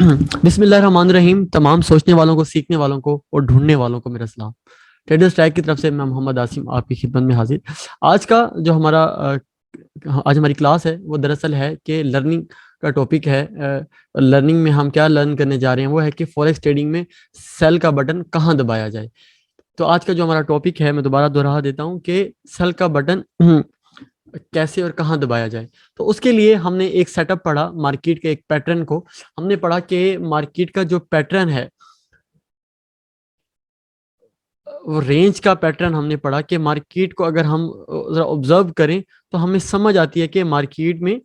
बिस्मिल्लाहिर्रहमानिर्रहीम। तमाम सोचने वालों को, सीखने वालों को और ढूंढने वालों को मेरा सलाम। ट्रेडर्स ट्रैक की तरफ से मैं मोहम्मद आसिम आपकी खिदमत में हाजिर। आज का जो हमारा आज हमारी क्लास है वो दरअसल है कि लर्निंग का टॉपिक है। लर्निंग में हम क्या लर्न करने जा रहे हैं वो है कि फॉरेक्स ट्रेडिंग में सेल का बटन कहाँ दबाया जाए। तो आज का जो हमारा टॉपिक है, मैं दोबारा दोहरा देता हूँ कि सेल का बटन कैसे और कहाँ दबाया जाए। तो उसके लिए हमने एक सेटअप पढ़ा, मार्केट के एक पैटर्न को हमने पढ़ा कि मार्केट का जो पैटर्न है वो रेंज का पैटर्न हमने पढ़ा कि मार्केट को अगर हम जरा ऑब्जर्व करें तो हमें समझ आती है कि मार्केट में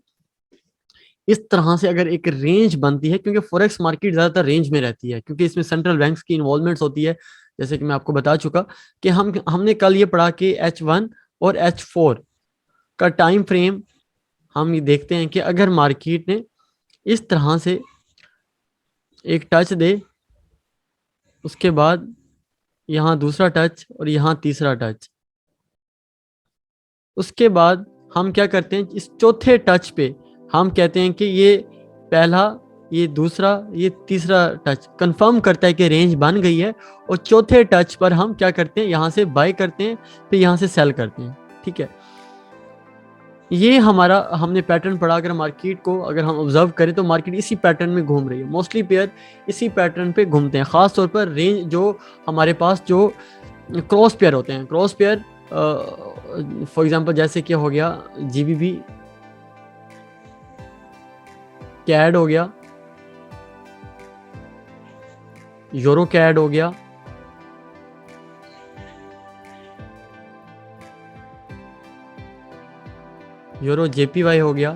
इस तरह से अगर एक रेंज बनती है, क्योंकि फॉरेक्स मार्केट ज्यादातर रेंज में रहती है क्योंकि इसमें सेंट्रल बैंक्स की इन्वॉल्वमेंट होती है। जैसे कि मैं आपको बता चुका कि हमने कल ये पढ़ा कि H1 और H4 का टाइम फ्रेम हम ये देखते हैं कि अगर मार्केट ने इस तरह से एक टच दे, उसके बाद यहाँ दूसरा टच और यहाँ तीसरा टच, उसके बाद हम क्या करते हैं, इस चौथे टच पे हम कहते हैं कि ये पहला, ये दूसरा, ये तीसरा टच कंफर्म करता है कि रेंज बन गई है। और चौथे टच पर हम क्या करते हैं, यहाँ से बाय करते हैं, फिर यहाँ से सेल करते हैं। ठीक है, ये हमारा हमने पैटर्न पढ़ा। अगर मार्केट को अगर हम ऑब्जर्व करें तो मार्केट इसी पैटर्न में घूम रही है। मोस्टली पेयर इसी पैटर्न पे घूमते हैं, खास तौर पर रेंज जो हमारे पास जो क्रॉस पेयर होते हैं। क्रॉस पेयर फॉर एग्जांपल जैसे क्या हो गया, जीबीबी कैड हो गया, यूरो कैड हो गया, यूरो जेपीवाई हो गया,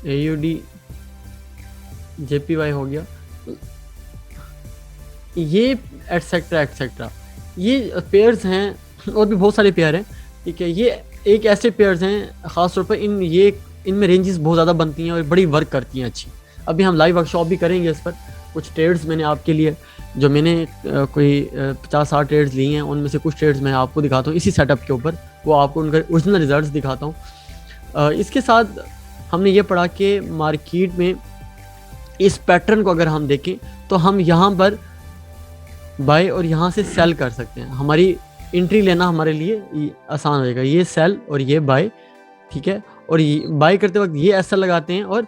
एयूडी जेपीवाई हो गया, ये एटसेट्रा एटसेट्रा। ये पेयर्स हैं और भी बहुत सारे पेयर हैं। ठीक है, ये एक ऐसे पेयर्स हैं खास तौर पर इनमें रेंजेस बहुत ज़्यादा बनती हैं और बड़ी वर्क करती हैं अच्छी। अभी हम लाइव वर्कशॉप भी करेंगे इस पर। कुछ ट्रेड्स मैंने आपके लिए, जो मैंने कोई 50-60 ट्रेड्स लिए हैं, उनमें से कुछ ट्रेड्स मैं आपको दिखाता हूँ इसी सेटअप के ऊपर। वो आपको उनका ओरिजिनल रिजल्ट दिखाता हूँ। इसके साथ हमने ये पढ़ा कि मार्केट में इस पैटर्न को अगर हम देखें तो हम यहाँ पर बाय और यहाँ से सेल कर सकते हैं। हमारी एंट्री लेना हमारे लिए आसान हो जाएगा। ये सेल और ये बाय, ठीक है। और ये बाय करते वक्त ये ऐसा लगाते हैं और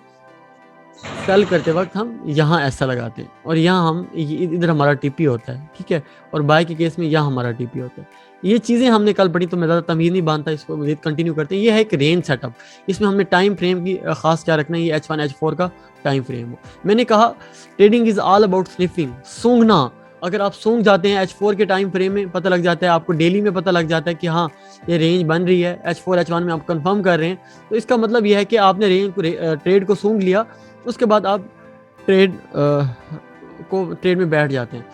सेल करते वक्त हम यहाँ ऐसा लगाते हैं, और यहाँ हम इधर हमारा टीपी होता है। ठीक है, और बाय के केस में यहाँ हमारा टीपी होता है। ये चीज़ें हमने कल पढ़ी तो मैं ज़्यादा तमीज़ नहीं बांधता, इसको मजीद कंटिन्यू करते हैं। ये है एक रेंज सेटअप। इसमें हमने टाइम फ्रेम की खास क्या रखना है, ये H1 H4 का टाइम फ्रेम हो। मैंने कहा trading is all about sniffing, सूंघना। अगर आप सूंघ जाते हैं H4 के टाइम फ्रेम में, पता लग जाता है आपको, डेली में पता लग जाता है कि हाँ ये रेंज बन रही है। H4 H1 में आप कंफर्म कर रहे हैं, तो इसका मतलब यह है कि आपने रेंज को ट्रेड को सूंघ लिया। उसके बाद आप ट्रेड में बैठ जाते हैं।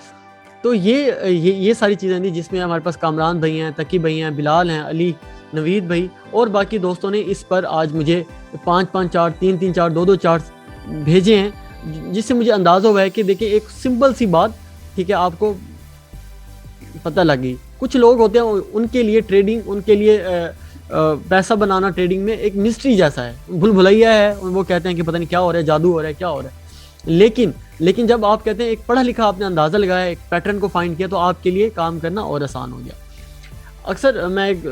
तो ये सारी चीज़ें थी जिसमें हमारे पास कामरान भाई हैं, तकी भाई हैं, बिलाल हैं, अली, नवीद भाई और बाकी दोस्तों ने इस पर आज मुझे 5-5 चार्ट, 3-3 चार्ट, 2-2 चार्ट भेजे हैं, जिससे मुझे अंदाज़ा हुआ है कि देखिए एक सिंपल सी बात, ठीक है, आपको पता लगी। कुछ लोग होते हैं उनके लिए ट्रेडिंग, उनके लिए पैसा बनाना ट्रेडिंग में एक मिस्ट्री जैसा है, भूल भुलैया है। वो कहते हैं कि पता नहीं क्या हो रहा है, जादू हो रहा है, क्या हो रहा है। लेकिन जब आप कहते हैं एक पढ़ा लिखा आपने अंदाज़ा लगाया, एक पैटर्न को फाइंड किया, तो आपके लिए काम करना और आसान हो गया। अक्सर मैं एक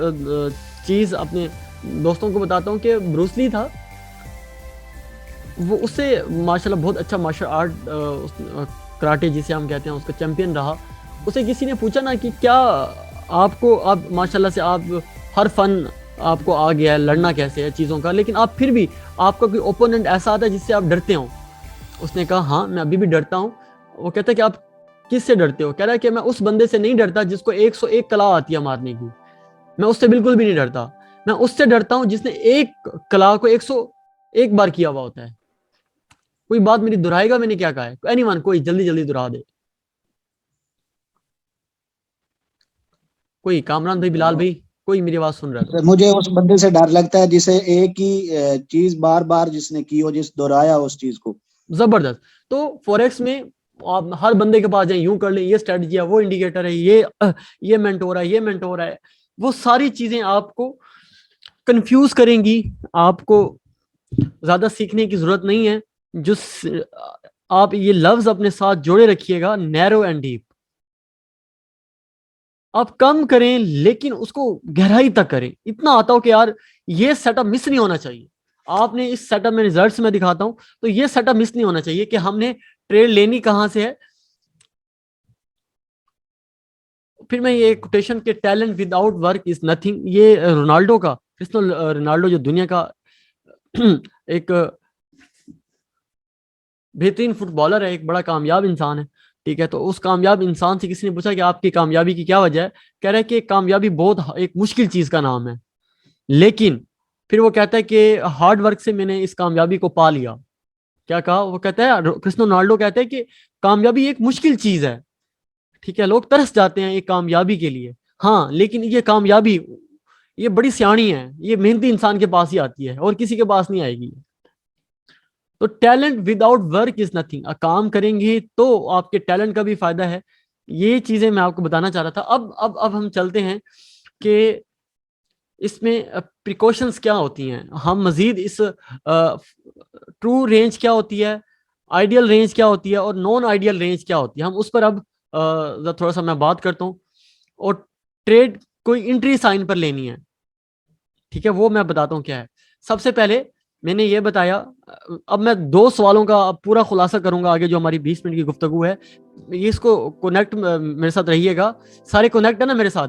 चीज़ अपने दोस्तों को बताता हूँ कि ब्रूस ली था, वो उससे माशाल्लाह बहुत अच्छा मार्शल आर्ट, कराटे जिसे हम कहते हैं, उसका चैंपियन रहा। उसे किसी ने पूछा ना कि क्या आपको, आप माशाल्लाह से आप हर फन आपको आ गया है, लड़ना कैसे है चीज़ों का, लेकिन आप फिर भी आपका कोई ओपोनेंट ऐसा आता है जिससे आप डरते हो। उसने कहा हाँ मैं अभी भी डरता हूँ। वो कहता है कि आप किससे डरते हो? कह रहा है कि मैं उस बंदे से नहीं डरता जिसको 101 कला आती है मारने की, मैं उससे बिल्कुल भी नहीं डरता। मैं उससे डरता हूँ जिसने एक कला को 101 बार किया हुआ होता है। कोई बात मेरी दोहराएगा मैंने क्या कहा है? एनीवन, कोई जल्दी जल्दी दोहरा दे। कोई कामरान भाई, बिलाल भाई, कोई मेरी आवाज सुन रहा है तो? मुझे उस बंदे से डर लगता है जिसे एक ही चीज बार बार जिसने की हो, जिस दोहराया उस चीज को। जबरदस्त। तो फॉरेक्स में आप हर बंदे के पास जाए, यूं कर लें, ये स्ट्रेटजी है, वो इंडिकेटर है, ये मेंटोर है, ये मेंटोर है, वो सारी चीजें आपको कंफ्यूज करेंगी। आपको ज्यादा सीखने की जरूरत नहीं है। जो आप ये लफ्ज अपने साथ जोड़े रखिएगा, नैरो एंड डीप। आप कम करें लेकिन उसको गहराई तक करें, इतना आता हो कि यार ये सेटअप मिस नहीं होना चाहिए। आपने इस सेटअप में रिजल्ट्स में दिखाता हूं, तो ये सेटअप मिस नहीं होना चाहिए कि हमने ट्रेड लेनी कहां से है। फिर मैं ये कोटेशन के talent without work is nothing, ये रोनाल्डो का, क्रिस्टियानो रोनाल्डो जो दुनिया का एक बेहतरीन फुटबॉलर है, एक बड़ा कामयाब इंसान है, ठीक है। तो उस कामयाब इंसान से किसी ने पूछा कि आपकी कामयाबी की क्या वजह है, कह रहा है कि कामयाबी बहुत एक मुश्किल चीज का नाम है, लेकिन फिर वो कहता है कि हार्ड वर्क से मैंने इस कामयाबी को पा लिया। क्या कहा वो, कहता है क्रिस्टियानो रोनाल्डो कहते हैं कि कामयाबी एक मुश्किल चीज है, ठीक है, लोग तरस जाते हैं एक कामयाबी के लिए, हाँ, लेकिन ये कामयाबी ये बड़ी सियाणी है, ये मेहनती इंसान के पास ही आती है और किसी के पास नहीं आएगी। तो talent without work is nothing, काम करेंगे तो आपके टैलेंट का भी फायदा है। ये चीजें मैं आपको बताना चाह रहा था। अब हम चलते हैं कि इसमें प्रिकॉशंस क्या होती हैं, हम मजीद इस ट्रू रेंज क्या होती है, आइडियल रेंज क्या होती है और नॉन आइडियल रेंज क्या होती है, हम उस पर अब थोड़ा सा मैं बात करता हूँ। और ट्रेड कोई इंट्री साइन पर लेनी है, ठीक है, वो मैं बताता हूँ क्या है। सबसे पहले मैंने ये बताया, अब मैं दो सवालों का पूरा खुलासा करूंगा आगे जो हमारी 20 मिनट की गुफ्तगू है। ये इसको कनेक्ट मेरे साथ रहिएगा, सारे कनेक्ट है ना मेरे साथ,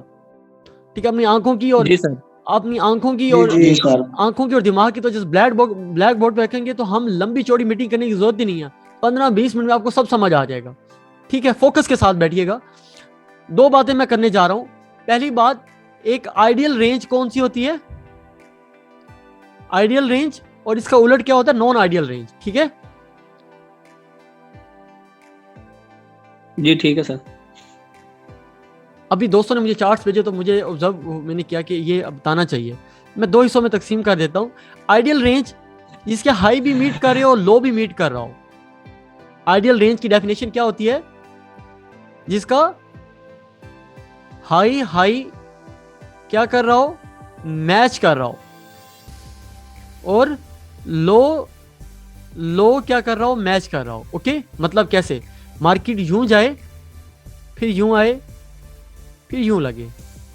ठीक है। अपनी आंखों की और जी सर। अपनी आंखों की जी और जी सर। आंखों की और दिमाग की तो जिस ब्लैक बोर्ड पे रखेंगे तो हम लंबी चौड़ी मीटिंग करने की जरूरत ही नहीं है, 15-20 मिनट में आपको सब समझ आ जाएगा, ठीक है। फोकस के साथ बैठिएगा। दो बातें मैं करने जा रहा हूं। पहली बात, एक आइडियल रेंज कौन सी होती है, आइडियल रेंज, और इसका उलट क्या होता है, नॉन आइडियल रेंज, ठीक है। जी ठीक है सर। अभी दोस्तों ने मुझे चार्ट्स भेजे तो मुझे ऑब्जर्व मैंने किया कि ये बताना चाहिए। मैं दो हिस्सों में तकसीम कर देता हूं। आइडियल रेंज जिसके हाई भी मीट कर रहे हो और लो भी मीट कर रहा हो। आइडियल रेंज की डेफिनेशन क्या होती है, जिसका हाई हाई क्या कर रहा हो, मैच कर रहा हो, और लो लो क्या कर रहा हो, मैच कर रहा हो। ओके, मतलब कैसे, मार्केट यूं जाए फिर यूं आए फिर यूं लगे,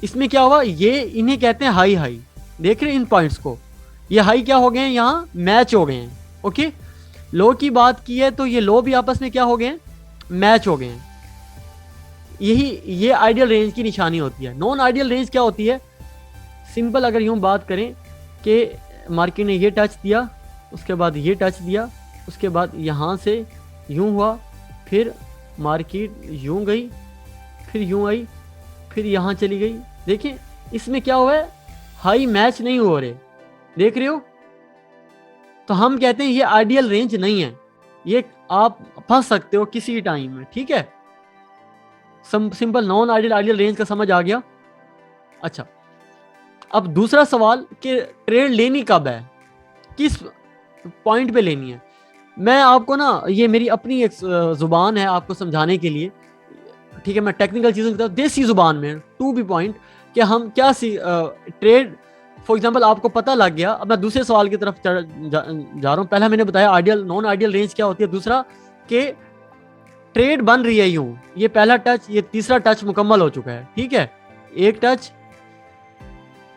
इसमें क्या हुआ, ये इन्हें कहते हैं हाई हाई। देख रहे हैं इन पॉइंट्स को, ये हाई क्या हो गए हैं, यहां मैच हो गए हैं। ओके, लो की बात की है तो ये लो भी आपस में क्या हो गए हैं, मैच हो गए हैं। ये आइडियल रेंज की निशानी होती है। नॉन आइडियल रेंज क्या होती है, सिंपल अगर यूं बात करें कि मार्केट ने ये टच दिया, उसके बाद ये टच दिया, उसके बाद यहां से यूं हुआ, फिर मार्केट यूं गई, फिर यूं आई, फिर यहां चली गई। देखिए इसमें क्या हुआ है, हाई मैच नहीं हो रहे, देख रहे हो। तो हम कहते हैं ये आइडियल रेंज नहीं है, ये आप फंस सकते हो किसी टाइम में, ठीक है। Simple non ideal ideal range का समझ आ गया। अच्छा, अब दूसरा सवाल कि ट्रेड लेनी कब है, किस पॉइंट पे लेनी है। मैं आपको ना, ये मेरी अपनी एक जुबान है आपको समझाने के लिए, ठीक है। मैं टेक्निकल चीज़ों की तरफ देसी जुबान में टू बी पॉइंट कि हम क्या ट्रेड, फॉर एग्जांपल आपको पता लग गया। अब मैं दूसरे सवाल की तरफ जा रहा हूँ। पहला मैंने बताया आइडियल नॉन आइडियल रेंज क्या होती है, दूसरा कि ट्रेड बन रही है यूं, ये पहला टच, ये तीसरा टच मुकम्मल हो चुका है, ठीक है। एक टच,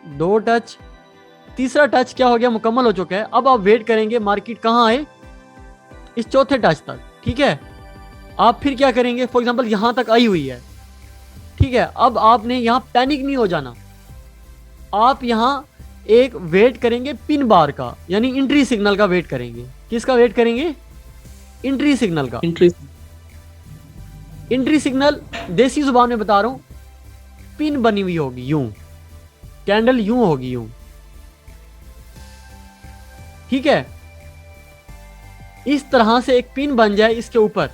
दो टच, तीसरा टच क्या हो गया, मुकम्मल हो चुका है। अब आप वेट करेंगे मार्केट कहाँ आए, इस चौथे टच तक, ठीक है। आप फिर क्या करेंगे, फॉर एग्जांपल यहां तक आई हुई है, ठीक है। अब आपने यहां पैनिक नहीं हो जाना, आप यहां एक वेट करेंगे पिन बार का, यानी एंट्री सिग्नल का वेट करेंगे। किसका वेट करेंगे, एंट्री सिग्नल का। एंट्री सिग्नल देसी जुबान में बता रहा हूं, पिन बनी हुई होगी यूं, कैंडल यूं होगी यूं, ठीक है। इस तरह से एक पिन बन जाए इसके ऊपर,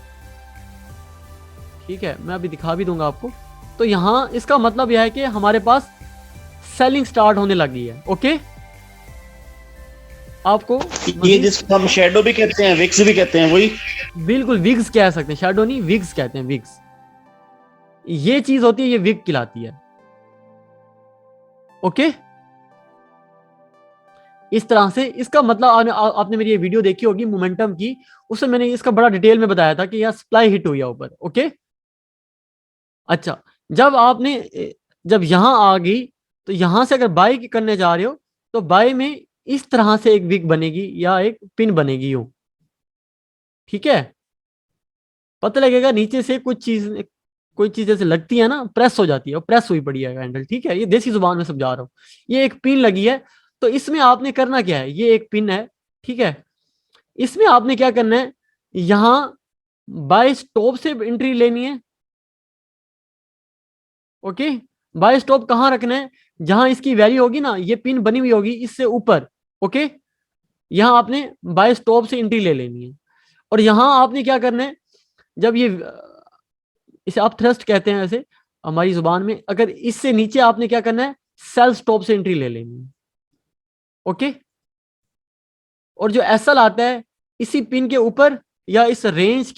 ठीक है, मैं अभी दिखा भी दूंगा आपको। तो यहां इसका मतलब यह है कि हमारे पास सेलिंग स्टार्ट होने लगी है। ओके, आपको ये मजीद जिसको हम शेडो भी कहते हैं, विक्स भी कहते हैं, वही। बिल्कुल विग्स कह सकते हैं, शैडो नहीं विग्स कहते हैं, विग्स ये चीज होती है, ये विग कहलाती है। ओके, इस तरह से इसका मतलब आपने मेरी ये वीडियो देखी होगी मोमेंटम की, उसमें मैंने इसका बड़ा डिटेल में बताया था कि यहाँ सप्लाई हिट हुई है ऊपर। ओके, अच्छा, जब यहां आ गई तो यहां से अगर बाय करने जा रहे हो तो बाय में इस तरह से एक विग बनेगी या एक पिन बनेगी यूं, ठीक है। पता लगेगा नीचे से कोई चीज जैसे लगती है ना, प्रेस हो जाती है, प्रेस हुई पड़ी है हैंडल, ठीक है। ये देसी जुबान में समझा रहा हूँ। ये एक पिन लगी है, तो इसमें आपने करना क्या है, ये एक पिन है, ठीक है। इसमें आपने क्या करना है, यहां बाय स्टॉप से एंट्री लेनी है। ओके, बाय स्टॉप कहां रखना है, जहां इसकी वैल्यू होगी ना, ये पिन बनी हुई होगी इससे ऊपर। ओके, यहां आपने बाय स्टॉप से एंट्री ले लेनी है। और यहां आपने क्या करना है, जब ये इसे आप थ्रस्ट कहते हैं ऐसे हमारी जुबान में, अगर इससे नीचे आपने क्या करना है, सेल स्टॉप से एंट्री ले लेनी है। ओके, और जो एसएल आता है इसी पिन के ऊपर या इस रेंज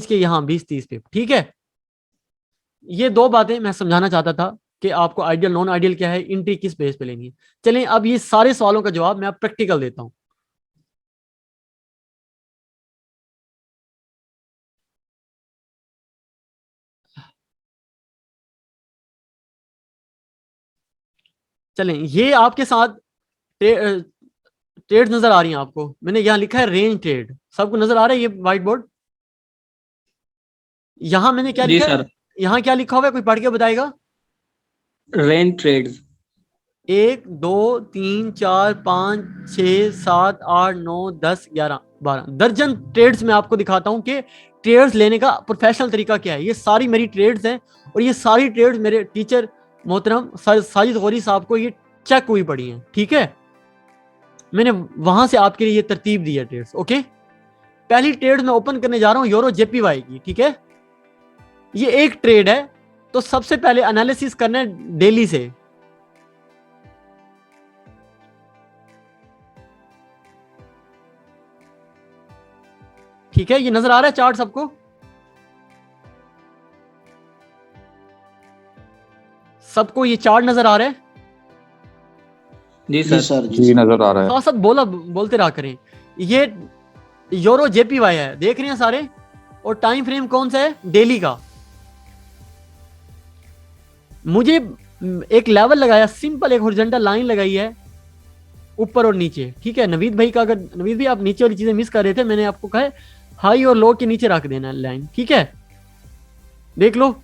के यहां 20-30 पे, ठीक है। ये दो बातें मैं समझाना चाहता था कि आपको आइडियल नॉन आइडियल क्या है, एंट्री किस बेस पे लेनी है। चलिए अब ये सारे सवालों का जवाब मैं प्रैक्टिकल देता हूं। चलें, ये आपके साथ ट्रेड नजर आ रही हैं आपको, मैंने यहां लिखा है रेंज ट्रेड, सबको नजर आ रहा है ये व्हाइट बोर्ड। यहां मैंने क्या जी लिखा है, सर, यहां क्या लिखा हुआ है, कोई पढ़ के बताएगा। Range trades. 1 2 3 4 5 6 7 8 9 10 11 12 दर्जन ट्रेड्स में आपको दिखाता हूं कि ट्रेड्स लेने का प्रोफेशनल तरीका क्या है। ये सारी मेरी ट्रेड्स हैं और ये सारी ट्रेड्स मेरे टीचर मोहतरम साजिद गौरी साहब को ये चेक हुई पड़ी हैं, ठीक है। मैंने वहां से आपके लिए ये तरतीब दी है ट्रेड्स। ओके, पहली ट्रेड मैं ओपन करने जा रहा हूं यूरो जेपीवाई की, ठीक है। ये एक ट्रेड है, तो सबसे पहले एनालिसिस करना है डेली से। ठीक है, ये नजर आ रहा है चार्ट सबको, सबको ये चार्ट नजर आ रहा है। जी जी सर, सर, जी नजर आ रहा है। साथ साथ बोलते रहा करें। ये यूरो जेपीवाई है, देख रहे हैं सारे, और टाइम फ्रेम कौन सा है, डेली का। मुझे एक लेवल लगाया, सिंपल एक हॉरिजॉन्टल लाइन लगाई है ऊपर और नीचे, ठीक है। नवीद भाई का, अगर नवीद भाई आप नीचे वाली चीजें मिस कर रहे थे, मैंने आपको कहा है हाई और लो के नीचे रख देना लाइन, ठीक है। देख लो,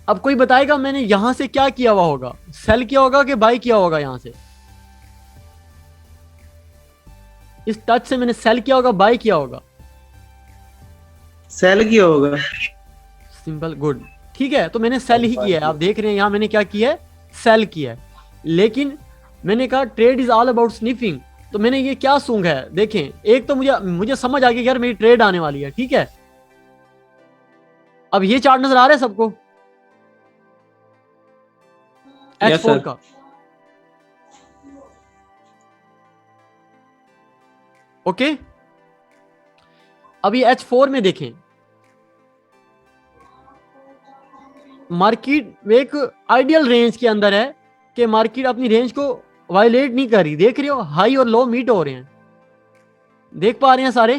अब कोई बताएगा मैंने यहां से क्या किया हुआ होगा, सेल किया होगा कि बाय किया होगा, यहां से इस टच से मैंने सेल किया होगा, बाय किया होगा, सेल किया होगा। सिंपल, गुड, ठीक है। तो मैंने सेल ही किया है, आप देख रहे हैं यहां मैंने क्या किया है, सेल किया है। लेकिन मैंने कहा trade is all about sniffing, तो मैंने ये क्या सूंघ है, देखें, एक तो मुझे समझ आ गई यार मेरी ट्रेड आने वाली है, ठीक है। अब ये चार्ट नजर आ रहा है सबको, Yes, H4 sir. का। ओके, अब ये H4 में देखें, मार्केट एक आइडियल रेंज के अंदर है कि मार्केट अपनी रेंज को वायलेट नहीं कर रही, देख रहे हो, हाई और लो मीट हो रहे हैं, देख पा रहे हैं सारे,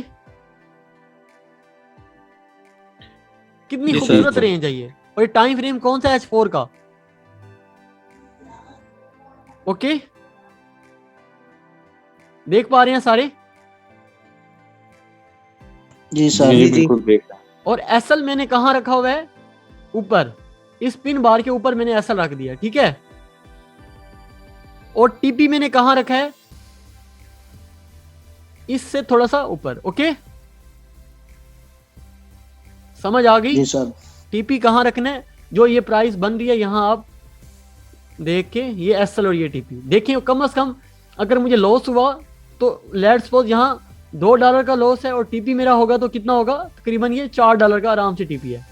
कितनी जी, खूबसूरत सर। रेंज है ये। और टाइम फ्रेम कौन सा है, H4 का। ओके, देख पा रहे हैं सारे। जी सर, जी बिल्कुल देख रहे हैं। और एसएल मैंने कहां रखा हुआ है, ऊपर, इस पिन बार के ऊपर मैंने एसएल रख दिया, ठीक है। और टीपी मैंने कहां रखा है, इससे थोड़ा सा ऊपर। ओके, समझ आ गई। जी सर, टीपी कहां रखना है, जो ये प्राइस बन रही है यहां आप देख के, ये एसएल और ये टीपी देखिए। कम से कम अगर मुझे लॉस हुआ तो लेट्स सपोज यहाँ $2 का लॉस है और टीपी मेरा होगा तो कितना होगा, तकरीबन ये $4 का आराम से टीपी है।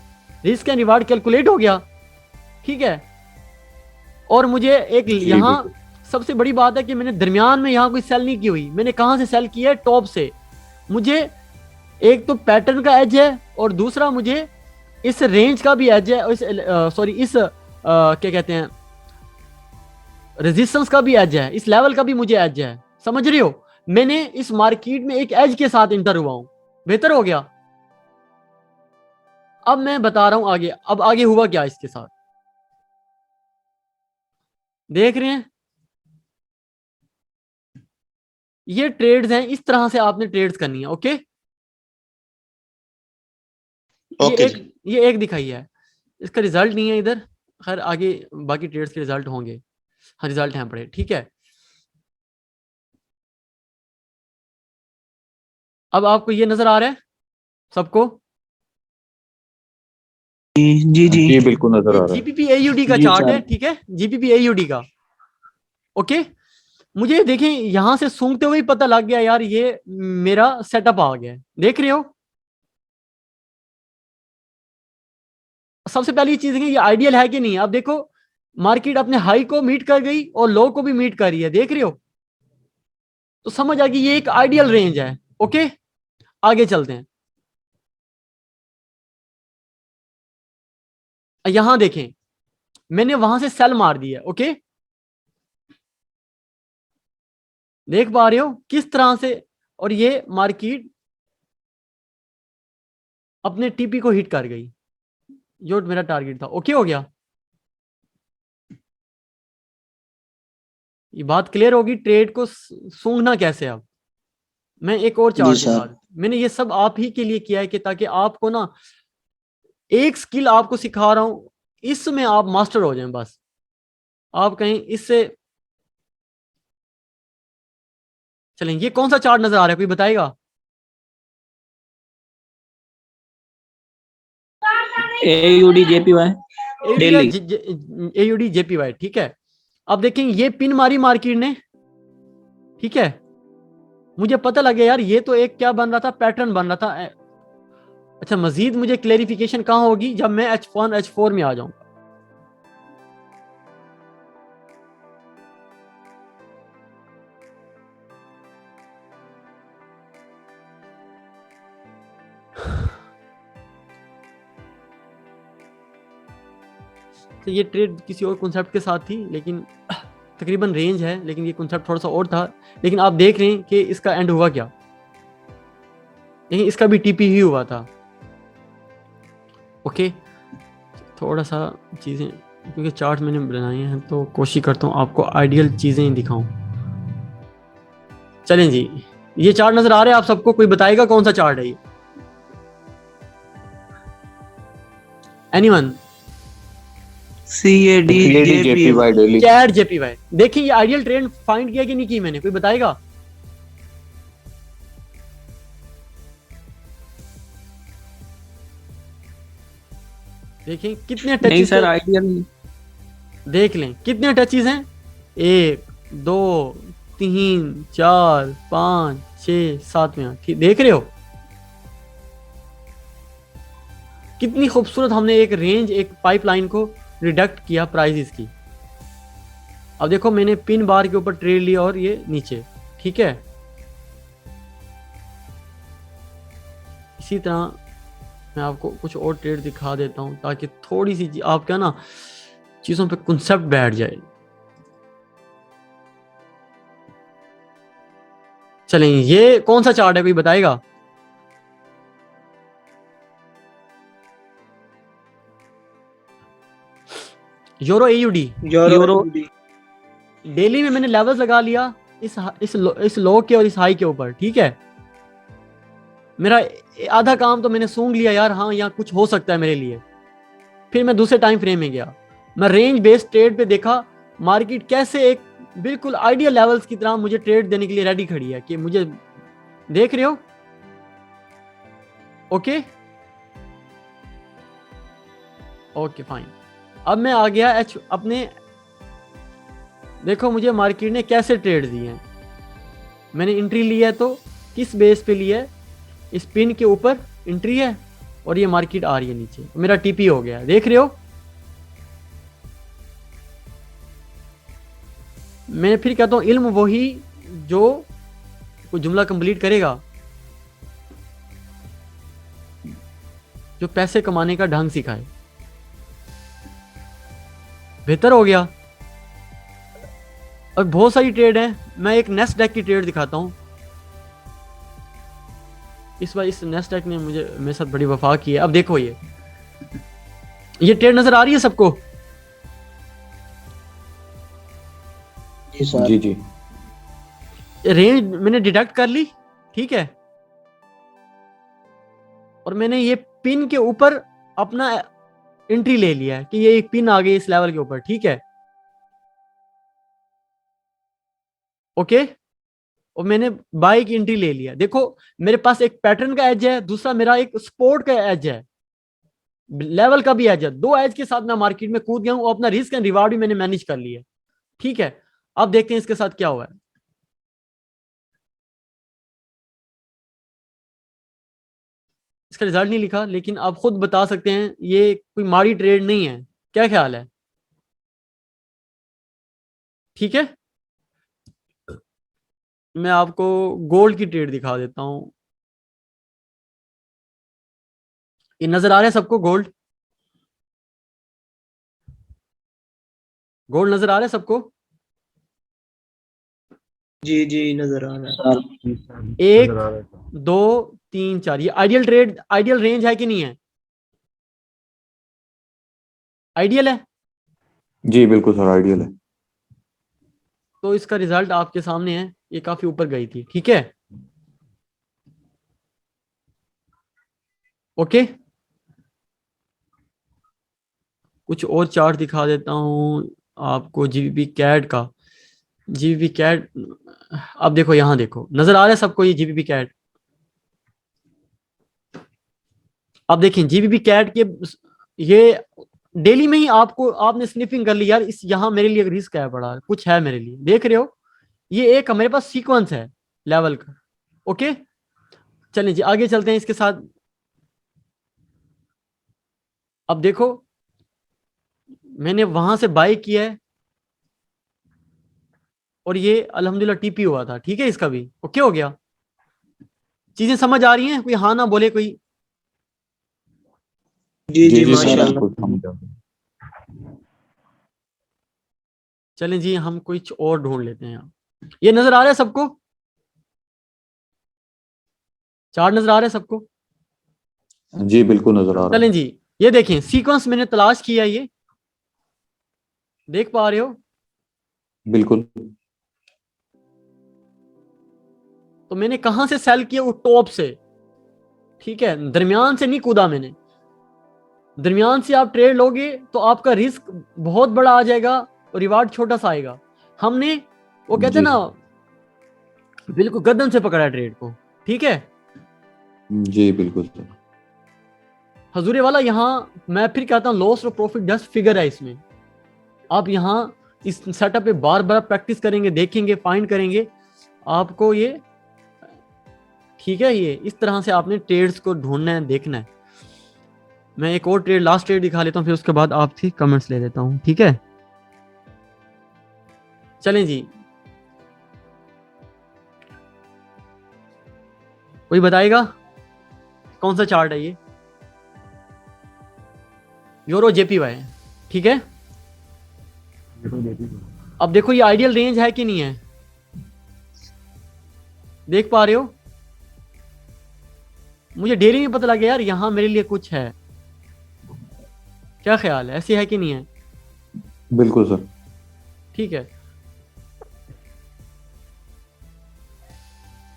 रिस्क एंड रिवार्ड कैलकुलेट हो गया, ठीक है। और मुझे एक यहाँ सबसे बड़ी बात है कि मैंने दरमियान में यहाँ कोई सेल नहीं की हुई, मैंने कहाँ से सेल किया है, टॉप से। मुझे एक तो पैटर्न का एज है और दूसरा मुझे इस रेंज का भी एज है, इस क्या कहते हैं, रेजिस्टेंस का भी एज है, इस लेवल का भी मुझे एज है। समझ रही हो, मैंने इस मार्केट में एक एज के साथ इंटर हुआ हूं। बेहतर हो गया। अब मैं बता रहा हूं आगे, अब आगे हुआ क्या इसके साथ, देख रहे हैं। ये ट्रेड्स हैं, इस तरह से आपने ट्रेड्स करनी है। ओके, ओके ये एक दिखाई है, इसका रिजल्ट नहीं है इधर, खैर आगे बाकी ट्रेड्स के रिजल्ट होंगे। हाँ, रिजल्ट हैं पड़े, ठीक है। अब आपको ये नजर आ रहा है सबको? जी जी जी बिल्कुल नजर आ रहा है। जीपीपी एयूडी का जी चार्ट सर। है, ठीक है, जीपीपी एयूडी का। ओके, मुझे देखें यहां से सूंघते हुए ही पता लग गया यार, ये मेरा सेटअप आ गया है। देख रहे हो, सबसे पहली चीज है ये आइडियल है कि नहीं। अब देखो, मार्केट अपने हाई को मीट कर गई और लो को भी मीट कर रही है, देख रहे हो, तो समझ आ गई ये एक आइडियल रेंज है। ओके, आगे चलते हैं। यहां देखें, मैंने वहां से सेल मार दी है। ओके, देख पा रहे हो किस तरह से, और ये मार्केट अपने टीपी को हिट कर गई, जो मेरा टारगेट था। ओके हो गया, ये बात क्लियर होगी ट्रेड को सूंघना कैसे। अब मैं एक और जी चार्ट सर। दिखा, मैंने ये सब आप ही के लिए किया है कि ताकि आपको ना एक स्किल आपको सिखा रहा हूं, इसमें आप मास्टर हो जाएं। बस आप कहीं इससे चलें। ये कौन सा चार्ट नजर आ रहा है, कोई बताएगा? AUD JPY daily. AUD JPY, ठीक है। अब देखें, ये पिन मारी मार्केट ने, ठीक है, मुझे पता लग गया यार ये तो एक क्या बन रहा था, पैटर्न बन रहा था। अच्छा, मजीद मुझे क्लेरिफिकेशन कहाँ होगी, जब मैं H1 H4 में आ जाऊं। तो ये ट्रेड किसी और कॉन्सेप्ट के साथ थी, लेकिन तकरीबन रेंज है, लेकिन ये कॉन्सेप्ट थोड़ा सा और था। लेकिन आप देख रहे हैं कि इसका एंड हुआ क्या, लेकिन इसका भी टीपी ही हुआ था। ओके, थोड़ा सा चीज़ें, क्योंकि चार्ट मैंने बनाए हैं तो कोशिश करता हूँ आपको आइडियल चीज़ें ही दिखाऊं। चलें जी, ये चार्ट नजर आ रहा है आप सबको? कोई बताएगा कौन सा चार्ट है ये? Anyone? CAD JPY daily. CAD JPY. देखिए ये आइडियल ट्रेंड फाइंड किया कि नहीं की मैंने, कोई बताएगा? देखें कितने नहीं टचेस सर, हैं, आइडियल देख लें कितने टचेस हैं। 1 2 3 4 5 6 7 में, ठीक देख रहे हो कितनी खूबसूरत हमने एक रेंज, एक पाइपलाइन को रिडक्ट किया प्राइसेस की। अब देखो मैंने पिन बार के ऊपर ट्रेड लिया और ये नीचे, ठीक है। इसी तरह मैं आपको कुछ और ट्रेड दिखा देता हूं ताकि थोड़ी सी आपका ना चीजों पे कॉन्सेप्ट बैठ जाए। चलें, ये कौन सा चार्ट है, कोई बताएगा? Euro AUD. यूरो डेली में मैंने लेवल्स लगा लिया इस लो के और इस हाई के ऊपर, ठीक है। मेरा आधा काम तो मैंने सूंघ लिया यार, हाँ यहाँ कुछ हो सकता है मेरे लिए। फिर मैं दूसरे टाइम फ्रेम में गया, मैं रेंज बेस्ड ट्रेड पे देखा मार्केट कैसे एक बिल्कुल आइडियल लेवल्स की तरह मुझे ट्रेड देने के लिए रेडी खड़ी है कि मुझे, देख रहे हो। Okay okay fine. अब मैं आ गया अपने, देखो मुझे मार्केट ने कैसे ट्रेड दिए हैं। मैंने एंट्री ली है तो किस बेस पे ली है, इस पिन के ऊपर एंट्री है और ये मार्केट आ रही है नीचे, मेरा टीपी हो गया, देख रहे हो। मैं फिर कहता हूँ इल्म वही जो कोई जुमला कंप्लीट करेगा, जो पैसे कमाने का ढंग सिखाए। बेहतर हो गया। और बहुत सारी ट्रेड है, मैं एक नेस्डेक की ट्रेड दिखाता हूँ। इस बार इस नेस्डेक ने मुझे मेरे साथ बड़ी वफा की है। अब देखो ये ट्रेड नजर आ रही है सबको? जी सर। जी जी रेंज मैंने डिडक्ट कर ली, ठीक है, और मैंने ये पिन के ऊपर अपना एंट्री ले लिया है कि ये एक पिन आ गई इस लेवल के ऊपर, ठीक है, ओके। और मैंने बाई की एंट्री ले लिया। देखो मेरे पास एक पैटर्न का एज है, दूसरा मेरा एक सपोर्ट का एज है, लेवल का भी एज है। दो एज के साथ मैं मार्केट में कूद गया हूं, अपना रिस्क एंड रिवार्ड भी मैंने मैनेज कर लिया, ठीक है। अब देखते हैं इसके साथ क्या हुआ है। इसका रिजल्ट नहीं लिखा, लेकिन आप खुद बता सकते हैं ये कोई माड़ी ट्रेड नहीं है। क्या ख्याल है? ठीक है, मैं आपको गोल्ड की ट्रेड दिखा देता हूं। ये नजर आ रहा है सबको? गोल्ड, गोल्ड नजर आ रहा है सबको? जी जी नजर आ रहा है। सर एक, दो, तीन, चार, ये आइडियल ट्रेड, आइडियल रेंज है कि नहीं है? आइडियल है। जी बिल्कुल सर, आइडियल है। तो इसका रिजल्ट आपके सामने है, ये काफी ऊपर गई थी, ठीक है, ओके। कुछ और चार्ट दिखा देता हूं आपको जीबीपी कैड का। जीबीपी कैड, अब देखो यहां देखो, नजर आ रहा है सबको ये जीबीपी कैड? अब देखें जीबीपी कैड के ये डेली में ही आपको, आपने स्निफिंग कर ली यार, इस यहां मेरे लिए रिस्क है बड़ा, कुछ है मेरे लिए, देख रहे हो? ये एक मेरे पास सीक्वेंस है लेवल का, ओके। चलें जी आगे चलते हैं इसके साथ। अब देखो मैंने वहां से बाय किया है और ये अल्हम्दुलिल्लाह टीपी हुआ था, ठीक है, इसका भी ओके हो गया। चीजें समझ आ रही हैं? कोई हाँ ना बोले कोई। जी जी जी सर, माशाल्लाह। बिल्कुल समझ आ गया। चलें जी हम कुछ और ढूंढ लेते हैं यहाँ। ये नजर आ रहा है सबको? चार्ट नजर आ रहा है सबको? जी बिल्कुल नजर आ रहा चलें है। जी, ये देखें सीक्वेंस मैंने तलाश किया, ये देख पा रहे हो? बिल्कुल। तो मैंने कहां से सेल किया? वो टॉप से, ठीक है, दरमियान से नहीं कूदा मैंने। दरमियान से आप ट्रेड लोगे तो आपका रिस्क बहुत बड़ा आ जाएगा और रिवार्ड छोटा सा आएगा। हमने वो कहते हैं जी ना, सर। बिल्कुल गर्दन से पकड़ा ट्रेड को, ठीक है। जी बिल्कुल सर। हजूरे वाला यहाँ मैं फिर कहता हूँ लॉस और प्रॉफिट जस्ट फिगर है इसमें। आप यहाँ इस सेटअप पे बार बार प्रैक्टिस करेंगे, देखेंगे, फाइंड करेंगे, आपको ये, ठीक है, ये इस तरह से आपने ट्रेड्स को ढूंढना है, देखना है। मैं एक और ट्रेड, लास्ट ट्रेड दिखा लेता हूँ, फिर उसके बाद आपसे कमेंट्स ले लेता हूँ, ठीक है। चलें जी, कोई बताएगा कौन सा चार्ट है ये? यूरो जेपीवाई, ठीक है। अब देखो ये आइडियल रेंज है कि नहीं है, देख पा रहे हो? मुझे डेली में पता लगा यार यहां मेरे लिए कुछ है। क्या ख्याल है, ऐसी है कि नहीं है? बिल्कुल सर। ठीक है,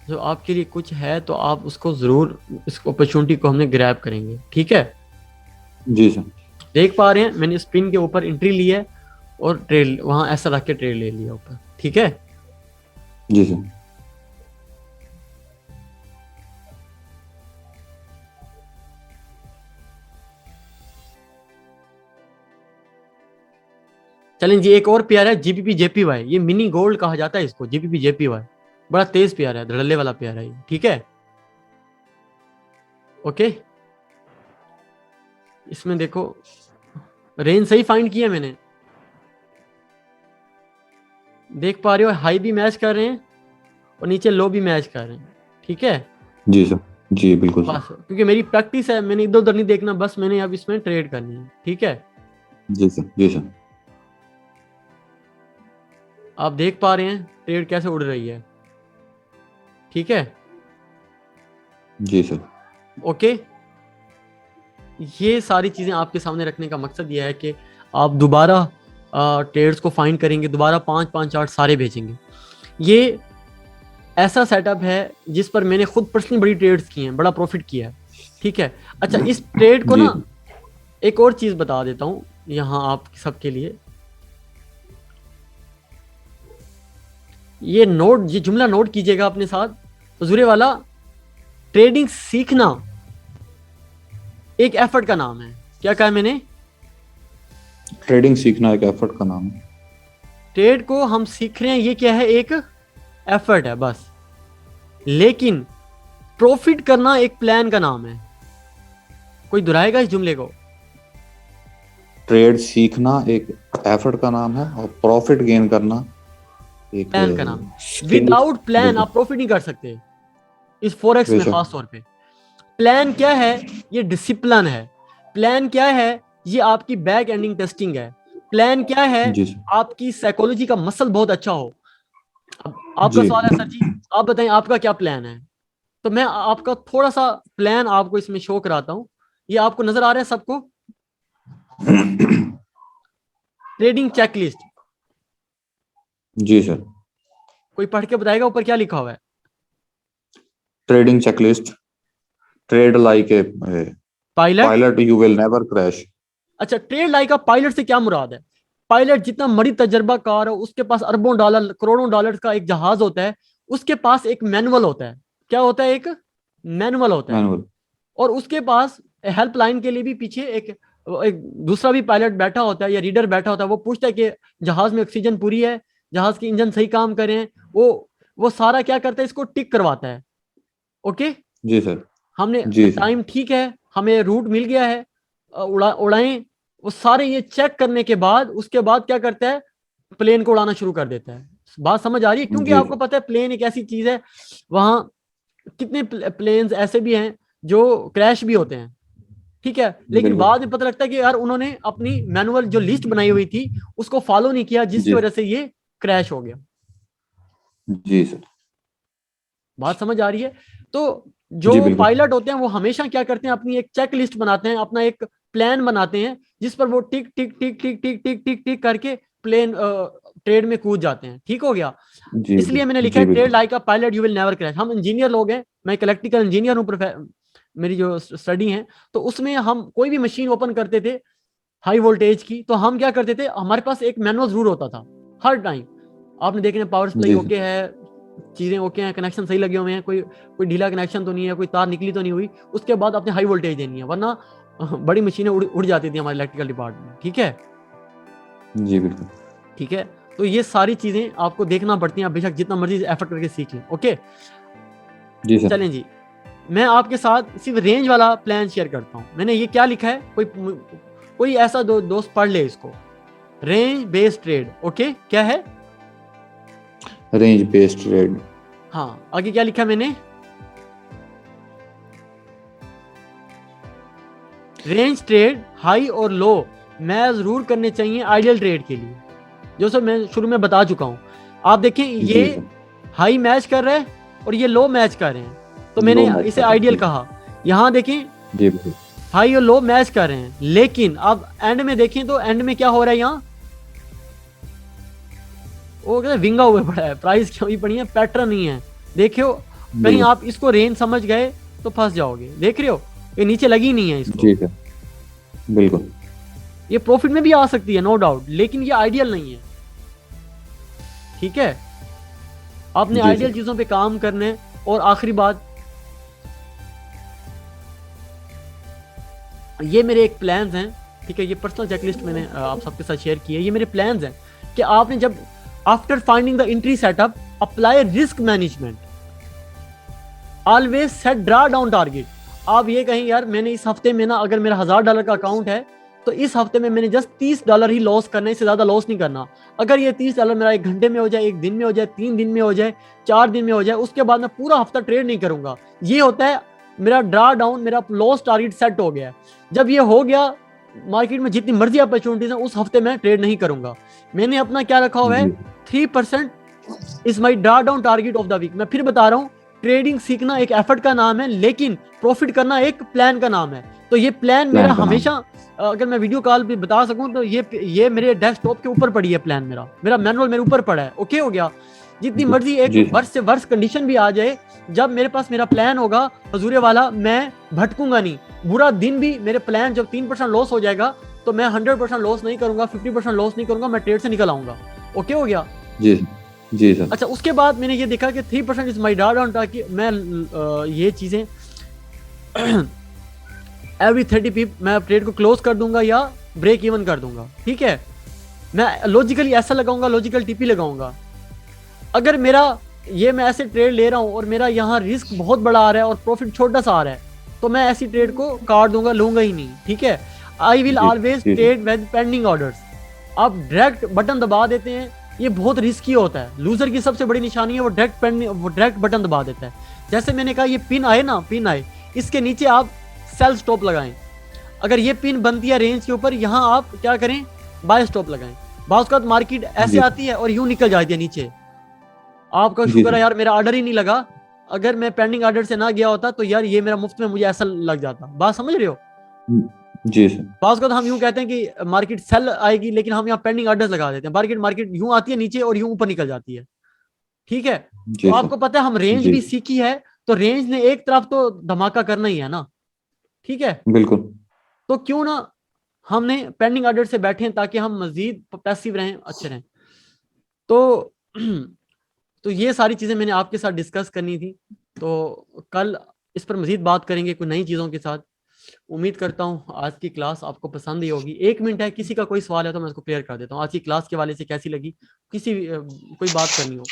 जो आपके लिए कुछ है तो आप उसको जरूर, इस अपॉर्चुनिटी को हमने ग्रैब करेंगे, ठीक है। जी सर। देख पा रहे हैं मैंने स्पिन के ऊपर एंट्री ली है और ट्रेड वहां ऐसा रख के ट्रेड ले लिया ऊपर, ठीक है। जी सर। चलें जी, एक और पेयर है जीबीपी जेपीवाई, ये मिनी गोल्ड कहा जाता है इसको, जीबीपी जेपीवाई। बड़ा तेज पेयर है, धड़ल्ले वाला पेयर है ये, ठीक है, ओके। इसमें देखो रेंज सही फाइंड किया मैंने। देख पा रहे हो, हाई भी मैच कर रहे हैं और नीचे लो भी मैच कर रहे हैं, ठीक है। जी सर, जी बिल्कुल सर। बस क्योंकि मेरी प्रैक्टिस है, मैंने इधर उधर नहीं देखना, बस मैंने अब इसमें ट्रेड करनी है, ठीक है। जी सर, जी सर। आप देख पा रहे हैं ट्रेड कैसे उड़ रही है, ठीक है। जी सर। ओके, ये सारी चीजें आपके सामने रखने का मकसद ये है कि आप दोबारा ट्रेड्स को फाइंड करेंगे, दोबारा 5-5 चार्ट सारे भेजेंगे। ये ऐसा सेटअप है जिस पर मैंने खुद पर्सनली बड़ी ट्रेड्स की हैं, बड़ा प्रॉफिट किया है, ठीक है। अच्छा, इस ट्रेड को जी। ना एक और चीज बता देता हूं यहाँ आप सबके लिए। ये जुमला नोट कीजिएगा अपने साथ, हुजूरे वाला, ट्रेडिंग सीखना एक एफर्ट का नाम है। क्या कहा मैंने? ट्रेडिंग सीखना एक एफर्ट का नाम है। ट्रेड को हम सीख रहे हैं, ये क्या है? एक एफर्ट है बस। लेकिन प्रॉफिट करना एक प्लान का नाम है। कोई दोहराएगा इस जुमले को? ट्रेड सीखना एक एफर्ट का नाम है और प्रॉफिट गेन करना एक प्लान का नाम है। skill- विदाउट प्लान बिल्कुल। आप प्रॉफिट नहीं कर सकते, इस फॉरेक्स में बेशक। खास तौर पे। प्लान क्या है? ये डिसिप्लिन है। प्लान क्या है? ये आपकी बैक एंडिंग टेस्टिंग है। प्लान क्या है? जी सर। आपकी साइकोलॉजी का मसल बहुत अच्छा हो। अब आपका जी। सवाल है, सर जी आप बताएं आपका क्या प्लान है। तो मैं आपका थोड़ा सा प्लान आपको इसमें शो कराता हूं। ये आपको नजर आ रहा है सबको? Trading checklist. जी सर। कोई पढ़ के बताएगा ऊपर क्या लिखा हुआ है? Trading checklist, trade like a pilot. Pilot, you will never crash. अच्छा, ट्रेड लाइक अ पायलट से क्या मुराद है? पायलट जितना मरी तजर्बाकार हो, उसके पास अरबों डॉलर करोड़ों डॉलर का एक जहाज होता है, उसके पास एक मैनुअल होता है। क्या होता है? एक मैनुअल होता है। मैनुअल। और उसके पास हेल्पलाइन के लिए भी पीछे एक दूसरा भी पायलट बैठा होता है या रीडर बैठा होता है। वो पूछता है कि जहाज में ऑक्सीजन पूरी है, जहाज के इंजन सही काम कर रहे हैं। वो सारा क्या करता है? इसको टिक करवाता है। ओके, जी सर। हमने जी सर। टाइम ठीक है, हमें रूट मिल गया है, उड़ाएं। वो सारे ये चेक करने के बाद उसके बाद क्या करता है? प्लेन को उड़ाना शुरू कर देता है। बात समझ आ रही है? क्योंकि जी आपको पता है प्लेन एक ऐसी चीज है, वहां कितने प्लेन्स ऐसे भी हैं जो क्रैश भी होते हैं, ठीक है। लेकिन बिल्कुल। बाद में पता लगता है कि यार उन्होंने अपनी मैनुअल जो लिस्ट बनाई हुई थी उसको फॉलो नहीं किया, जिसकी जी। वजह से ये क्रैश हो गया। जी सर। बात समझ आ रही है? तो जी जो बिल्कुल। पायलट होते हैं वो हमेशा क्या करते हैं? अपनी एक चेक लिस्ट बनाते हैं, अपना एक प्लान बनाते हैं, जिस पर वो टिक टिक टिक टिक टिक टिक टिक टिक करके प्लेन ट्रेड में कूद जाते हैं। ठीक हो गया? जी इसलिए मैंने लिखा जी है ट्रेड बिल्कुल। Like a pilot you will never crash. हम इंजीनियर लोग हैं, मैं एक इलेक्ट्रिकल इंजीनियर हूँ, मेरी जो स्टडी है, तो उसमें हम कोई भी मशीन ओपन करते थे हाई वोल्टेज की, तो हम क्या करते थे? हमारे पास एक मैनुअल जरूर होता था हर टाइम। आपने देखना पावर सप्लाई जी ओके है, चीजें ओके हैं, कनेक्शन सही लगे हुए हैं, कोई ढीला कनेक्शन तो नहीं है, कोई तार निकली तो नहीं हुई, उसके बाद आपने हाई वोल्टेज देनी है, वरना बड़ी मशीनें उड़ जाती थी हमारे इलेक्ट्रिकल डिपार्टमेंट। ठीक है? जी बिल्कुल। ठीक है, तो ये सारी चीजें आपको देखना पड़ती हैं। आप बेशक जितना मर्जी एफर्ट करके सीख लें। ओके, जी सर। चलें जी, मैं आपके साथ सिर्फ रेंज वाला प्लान शेयर करता हूं। मैंने ये क्या लिखा है, कोई ऐसा दोस्त पढ़ ले इसको। Range based trade. ओके, क्या है? Range based trade. हाँ, आगे क्या लिखा मैंने? रेंज ट्रेड हाई और लो मैच जरूर करने चाहिए आइडियल ट्रेड के लिए, जो सर मैं शुरू में बता चुका हूं। आप देखें, ये जी सर। हाई मैच कर रहे हैं और ये लो मैच कर रहे हैं, तो लो मैंने मैच इसे कर रहे हैं, आइडियल जी। कहा। यहां देखें, जी बिल्कुल। हाई और लो मैच कर रहे हैं, लेकिन अब एंड में देखें तो एंड में क्या हो रहा है? यहाँ वो कहते हैं विंगा हुए पड़ा है, प्राइस क्यों ही पड़ी है, पैटर्न नहीं है। देखियो, कहीं बिल्कुल। आप इसको रेंज समझ गए तो फंस जाओगे। देख रहे हो, ये नीचे लगी नहीं है इसको। जी सर बिल्कुल। ये प्रॉफिट में भी आ सकती है नो डाउट, लेकिन ये आइडियल नहीं है। ठीक है, आपने जी आइडियल सर। चीजों पे काम करने। और आखिरी बात, ये मेरे एक प्लान्स हैं, ठीक है, ये पर्सनल चेकलिस्ट मैंने आप सबके साथ शेयर की है। ये मेरे प्लान्स हैं कि आपने जब after finding the entry setup apply risk management, always set draw down target. आप ये कहें यार मैंने इस हफ्ते में ना, अगर मेरा $1000 का अकाउंट है तो इस हफ्ते में मैंने जस्ट $30 ही लॉस करना है, इससे ज्यादा लॉस नहीं करना। अगर ये $30 मेरा 1 घंटे में हो जाए, 1 दिन में हो जाए, 3 दिन में हो जाए, 4 दिन में हो जाए, उसके बाद मैं पूरा हफ्ता ट्रेड नहीं करूंगा। ये होता है मेरा ड्रा डाउन, मेरा लॉस टारगेट सेट हो गया है। जब ये हो गया, मार्केट में जितनी मर्जी अपॉर्चुनिटीज है, उस हफ्ते में ट्रेड नहीं करूंगा। मैंने अपना क्या रखा हुआ है, 3% is my drawdown target of the week. मैं फिर बता रहा हूँ, ट्रेडिंग सीखना एक एफर्ट का नाम है, लेकिन प्रॉफिट करना एक प्लान का नाम है। तो ये प्लान मेरा हमेशा, अगर मैं वीडियो कॉल पे बता सकूं तो ये मेरे डेस्कटॉप के ऊपर पड़ी है प्लान, मेरा मैनुअल मेरे ऊपर पड़ा है। ओके हो गया। जितनी मर्जी एक वर्ष से वर्ष कंडीशन भी आ जाए, जब मेरे पास मेरा प्लान होगा हजूरे वाला, मैं भटकूंगा नहीं। बुरा दिन भी मेरे प्लान जब 3% लॉस हो जाएगा तो मैं 100% लॉस नहीं करूंगा, 50% लॉस नहीं करूंगा, मैं ट्रेड से निकल आऊंगा। ओके हो गया जी जी सर। अच्छा, उसके बाद मैंने ये देखा कि 3% इज माई ड्रा डाउन, ताकि मैं ये चीजें एवरी 30 पीप मैं ट्रेड को क्लोज कर दूंगा या ब्रेक इवन कर दूंगा। ठीक है, मैं लॉजिकली ऐसा लगाऊंगा, लॉजिकल टीपी लगाऊंगा। अगर मेरा ये मैं ऐसे ट्रेड ले रहा हूं और मेरा यहाँ रिस्क बहुत बड़ा आ रहा है और प्रॉफिट छोटा सा आ रहा है, तो मैं ऐसी ट्रेड को काट दूंगा, लूंगा ही नहीं। ठीक है, I will always trade with pending orders. आप डायरेक्ट बटन दबा देते हैं, ये बहुत रिस्की होता है। लूजर की सबसे बड़ी निशानी है वो डायरेक्ट बटन दबा देता है। जैसे मैंने कहा, ये पिन आए ना, पिन आए, इसके नीचे आप सेल स्टॉप लगाएं। अगर ये पिन बनती है रेंज के ऊपर, यहाँ आप क्या करें, बाय स्टॉप लगाएं। बाउंस का मार्केट ऐसे आती है और यूं निकल जाती है नीचे। आपका शुक्र है यार, मेरा ऑर्डर ही नहीं लगा। अगर मैं पेंडिंग ऑर्डर से ना गया होता तो यार ये मेरा मुफ्त में मुझे ऐसा लग जाता। बात समझ रहे हो? जी सर। बाउंस का हम यूं कहते हैं कि मार्केट सेल आएगी, लेकिन हम यहाँ पेंडिंग ऑर्डर्स लगा देते हैं। मार्केट यूं आती है नीचे और यूं ऊपर निकल जाती है। ठीक है, तो आपको पता है हम रेंज भी सीखी है, तो रेंज ने एक तरफ तो धमाका करना ही है ना। ठीक है, बिल्कुल। तो क्यों ना हमने पेंडिंग ऑर्डर से बैठे हैं, ताकि हम मजीद पैसिव रहें, अच्छे रहें। तो ये सारी चीजें मैंने आपके साथ डिस्कस करनी थी। तो कल इस पर मजीद बात करेंगे कुछ नई चीजों के साथ। उम्मीद करता हूँ आज की क्लास आपको पसंद ही होगी। 1 मिनट है, किसी का कोई सवाल है तो मैं उसको क्लियर कर देता हूँ। आज की क्लास के वाले से कैसी लगी, कोई बात करनी हो?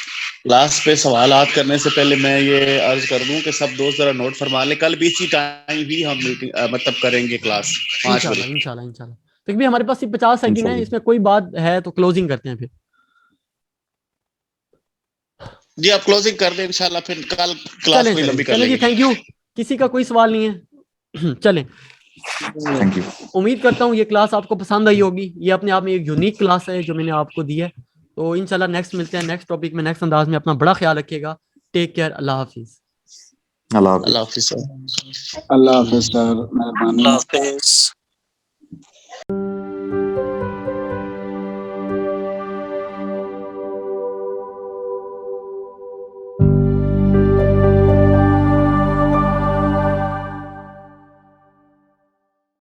क्लास पे सवालात करने से पहले मैं ये अर्ज कर दूं कि सब दोस्त जरा नोट फरमा लें, कल भी इसी टाइम ही हम मीटिंग मतलब करेंगे क्लास 5 बजे। इंशाल्लाह। फिर भी हमारे पास सिर्फ 50 सेकंड है, इसमें कोई बात है तो क्लोजिंग करते हैं फिर। जी आप क्लोजिंग कर दें इंशाल्लाह, फिर कल क्लास भी लंबी कर लेंगे। Thank you. किसी का कोई सवाल नहीं है? चलें, थैंक यू। उम्मीद करता हूँ ये क्लास आपको पसंद आई होगी। ये अपने आप में एक यूनिक क्लास है जो मैंने आपको दी है। तो इंशाल्लाह नेक्स्ट मिलते हैं, नेक्स्ट टॉपिक में, नेक्स्ट अंदाज में। अपना बड़ा ख्याल रखिएगा। Take care. अल्लाह हाफिज। अल्लाह अल्लाह हाफिज। अल्लाह हाफिज सर, मेहरबानी। अल्लाह हाफिज।